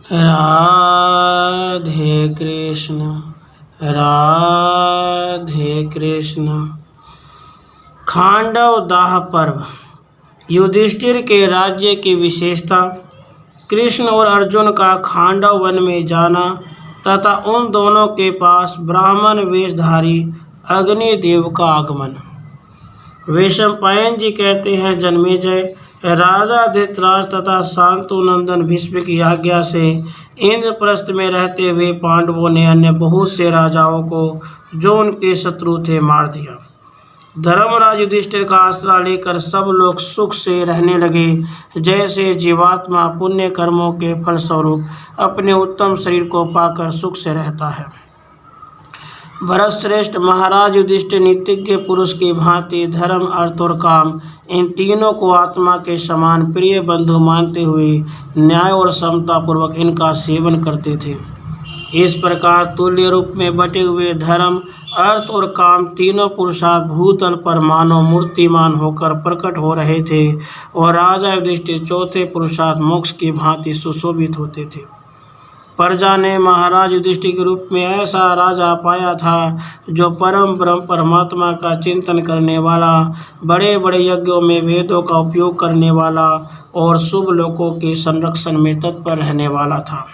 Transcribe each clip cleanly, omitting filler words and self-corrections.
राधे कृष्ण राधे कृष्ण। खांडव दाह पर्व। युधिष्ठिर के राज्य की विशेषता। कृष्ण और अर्जुन का खांडव वन में जाना तथा उन दोनों के पास ब्राह्मण वेशधारी अग्निदेव का आगमन। वैशंपायन जी कहते हैं, जन्मेजय राजा धृतराष्ट्र तथा शांतुनंदन भीष्म की आज्ञा से इंद्रप्रस्थ में रहते हुए पांडवों ने अन्य बहुत से राजाओं को जो उनके शत्रु थे मार दिया। धर्मराज युधिष्ठिर का आसरा लेकर सब लोग सुख से रहने लगे, जैसे जीवात्मा पुण्य कर्मों के फलस्वरूप अपने उत्तम शरीर को पाकर सुख से रहता है। भरतश्रेष्ठ महाराज युधिष्ठिर नीतिज्ञ पुरुष की भांति धर्म, अर्थ और काम इन तीनों को आत्मा के समान प्रिय बंधु मानते हुए न्याय और समता पूर्वक इनका सेवन करते थे। इस प्रकार तुल्य रूप में बटे हुए धर्म, अर्थ और काम तीनों पुरुषार्थ भूतल पर मानव मूर्तिमान होकर प्रकट हो रहे थे और राजा युधिष्ठिर चौथे पुरुषार्थ मोक्ष की भांति सुशोभित होते थे। प्रजा ने महाराज युधिष्ठिर के रूप में ऐसा राजा पाया था जो परम ब्रह्म परमात्मा का चिंतन करने वाला, बड़े बड़े यज्ञों में वेदों का उपयोग करने वाला और शुभ लोकों के संरक्षण में तत्पर रहने वाला था।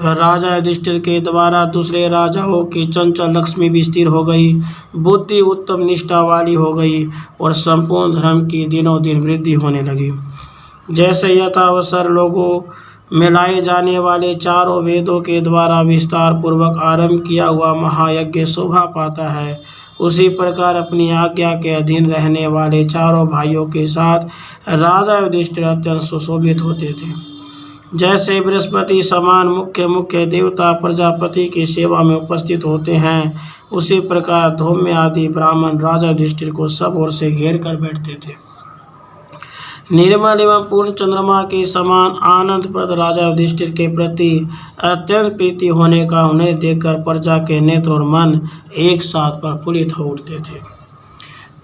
राजा युधिष्ठिर के द्वारा दूसरे राजाओं की चंचल लक्ष्मी भी स्थिर हो गई, बुद्धि उत्तम निष्ठा वाली हो गई और संपूर्ण धर्म की दिनों दिन वृद्धि होने लगी। जैसे यथावसर लोगों में लाए जाने वाले चारों वेदों के द्वारा विस्तार पूर्वक आरंभ किया हुआ महायज्ञ शोभा पाता है, उसी प्रकार अपनी आज्ञा के अधीन रहने वाले चारों भाइयों के साथ राजा युधिष्ठिर अत्यंत सुशोभित होते थे। जैसे बृहस्पति समान मुख्य देवता प्रजापति की सेवा में उपस्थित होते हैं, उसी प्रकार धौम्य आदि ब्राह्मण राजा युधिष्ठिर को सब ओर से घेर कर बैठते थे। निर्मल एवं पूर्ण चंद्रमा के समान आनंदप्रद राजा युधिष्ठिर के प्रति अत्यंत प्रीति होने का उन्हें देखकर प्रजा के नेत्र और मन एक साथ प्रफुल्लित हो उठते थे।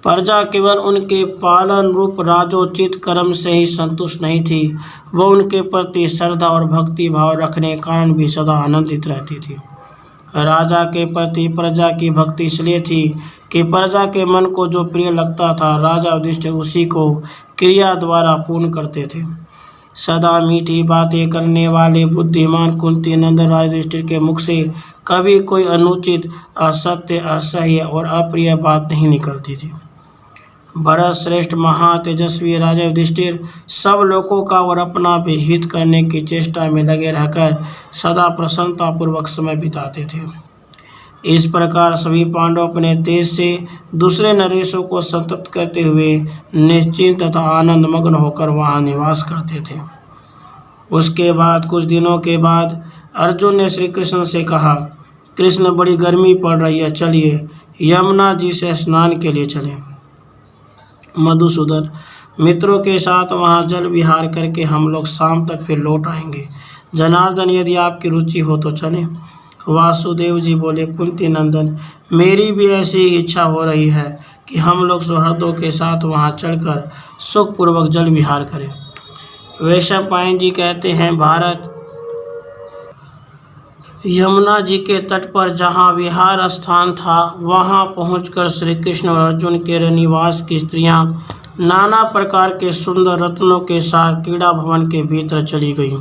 प्रजा केवल उनके पालन रूप राजोचित कर्म से ही संतुष्ट नहीं थी, वह उनके प्रति श्रद्धा और भक्ति भाव रखने के कारण भी सदा आनंदित रहती थी। राजा के प्रति प्रजा की भक्ति इसलिए थी कि प्रजा के मन को जो प्रिय लगता था, राजा युधिष्ठिर उसी को क्रिया द्वारा पूर्ण करते थे। सदा मीठी बातें करने वाले बुद्धिमान कुंती नंदन राजा युधिष्ठिर के मुख से कभी कोई अनुचित, असत्य, असह्य और अप्रिय बात नहीं निकलती थी। भरत श्रेष्ठ महातेजस्वी राजा युधिष्ठिर सब लोगों का और अपना भी हित करने की चेष्टा में लगे रहकर सदा प्रसन्नतापूर्वक समय बिताते थे। इस प्रकार सभी पांडव अपने देश से दूसरे नरेशों को संतप्त करते हुए निश्चिंत तथा आनंद मग्न होकर वहां निवास करते थे। उसके बाद कुछ दिनों के बाद अर्जुन ने श्री कृष्ण से कहा, कृष्ण बड़ी गर्मी पड़ रही है, चलिए यमुना जी से स्नान के लिए चलें। मधुसूदन, मित्रों के साथ वहां जल विहार करके हम लोग शाम तक फिर लौट आएंगे। जनार्दन, यदि आपकी रुचि हो तो चलें। वासुदेव जी बोले, कुंती नंदन, मेरी भी ऐसी इच्छा हो रही है कि हम लोग सुहृदों के साथ वहां चढ़कर सुखपूर्वक जल विहार करें। वैशंपायन जी कहते हैं, भारत यमुना जी के तट पर जहाँ विहार स्थान था, वहाँ पहुंचकर श्री कृष्ण और अर्जुन के निवास की स्त्रियाँ नाना प्रकार के सुंदर रत्नों के साथ क्रीड़ा भवन के भीतर चली गईं।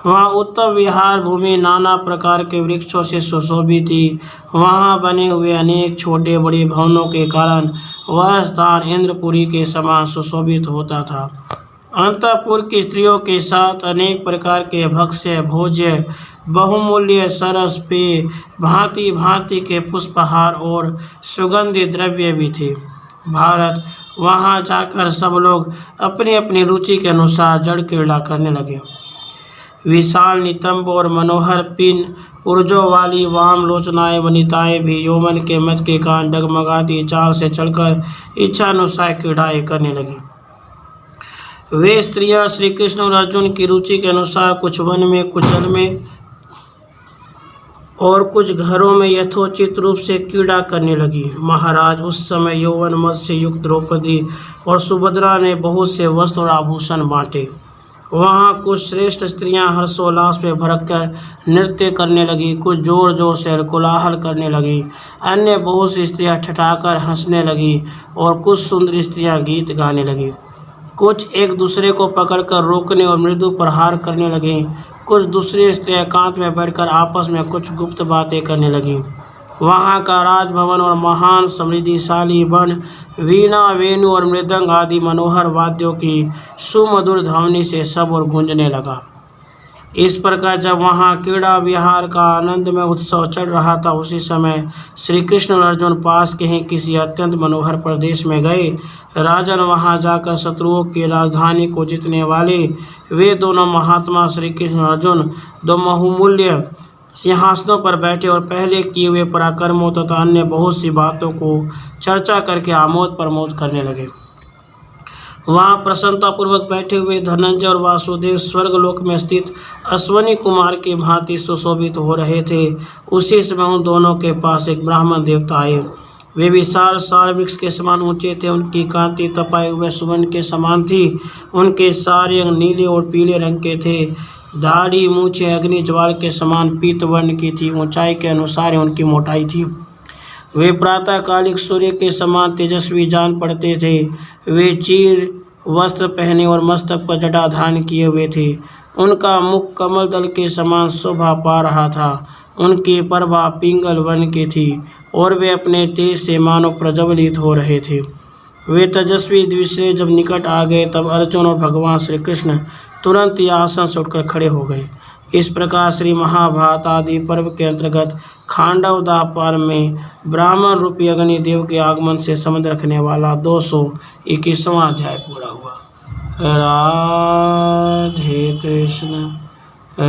वहाँ उत्तम विहार भूमि नाना प्रकार के वृक्षों से सुशोभित थी। वहाँ बने हुए अनेक छोटे बड़े भवनों के कारण वह स्थान इंद्रपुरी के समान सुशोभित होता था। अंतःपुर की स्त्रियों के साथ अनेक प्रकार के भक्ष्य भोज्य, बहुमूल्य सरस पेय, भांति भांति के पुष्पहार और सुगंधित द्रव्य भी थे। भारत, वहाँ जाकर सब लोग अपनी अपनी रुचि के अनुसार जड़ क्रीड़ा करने लगे। विशाल नितंब और मनोहर पिन पुर्जों वाली वाम लोचनाएं वनिताएं भी यौवन के मत के कारण डगमगाती चाल से चढ़कर इच्छानुसार क्रीड़ाएं करने लगी। वे स्त्रियां श्री कृष्ण और अर्जुन की रुचि के अनुसार कुछ वन में, कुछ जल में और कुछ घरों में यथोचित रूप से क्रीड़ा करने लगी। महाराज, उस समय यौवन मद से युक्त द्रौपदी और सुभद्रा ने बहुत से वस्त्र और आभूषण बांटे वहाँ कुछ श्रेष्ठ स्त्रियां हर्षोल्लास में भरकर नृत्य करने लगी, कुछ जोर जोर से कोलाहल करने लगी, अन्य बहुत सी स्त्रियां ठठाकर हंसने लगी और कुछ सुंदर स्त्रियां गीत गाने लगी। कुछ एक दूसरे को पकड़कर रोकने और मृदु प्रहार करने लगीं। कुछ दूसरी स्त्रियां एकांत में बैठकर आपस में कुछ गुप्त बातें करने लगीं। वहाँ का राजभवन और महान समृद्धिशाली वन वीणा, वेणु और मृदंग आदि मनोहर वाद्यों की सुमधुर ध्वनि से सब और गूंजने लगा। इस प्रकार जब वहाँ क्रीड़ा विहार का आनंद में उत्सव चल रहा था, उसी समय श्री कृष्ण और अर्जुन पास के ही किसी अत्यंत मनोहर प्रदेश में गए। राजन वहाँ जाकर शत्रुओं की राजधानी को जीतने वाले वे दोनों महात्मा श्री कृष्ण और अर्जुन दो बहुमूल्य सिंहासनों पर बैठे और पहले किए हुए पराक्रमों तथा अन्य बहुत सी बातों को चर्चा करके आमोद प्रमोद करने लगे। वहाँ प्रसन्नतापूर्वक बैठे हुए धनंजय और वासुदेव स्वर्गलोक में स्थित अश्वनी कुमार की भांति सुशोभित हो रहे थे। उसी समय उन दोनों के पास एक ब्राह्मण देवता आए। वे विशाल सार वृक्ष के समान ऊंचे थे, उनकी कांति तपाए हुए सुवर्ण के समान थी। उनके सारे अंग नीले और पीले रंग के थे। दाढ़ी मूछें अग्नि ज्वाल के समान पीत वर्ण की थी, ऊंचाई के अनुसार ही उनकी मोटाई थी। वे प्रातःकालिक सूर्य के समान तेजस्वी जान पड़ते थे। वे चीर वस्त्र पहने और मस्तक पर जटा धारण किए हुए थे। उनका मुख कमल दल के समान शोभा पा रहा था। उनकी प्रभा पिंगल वर्ण की थी और वे अपने तेज से मानो प्रज्वलित हो रहे थे। वे तेजस्वी दृश्य जब निकट आ गए, तब अर्जुन और भगवान श्री कृष्ण तुरंत ही आसन से उठकर खड़े हो गए। इस प्रकार श्री महाभारत आदि पर्व के अंतर्गत खांडव दाह पर्व में ब्राह्मण रूपी अग्निदेव के आगमन से संबंध रखने वाला 221वां अध्याय पूरा हुआ। राधे कृष्ण,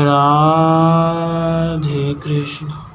राधे कृष्ण।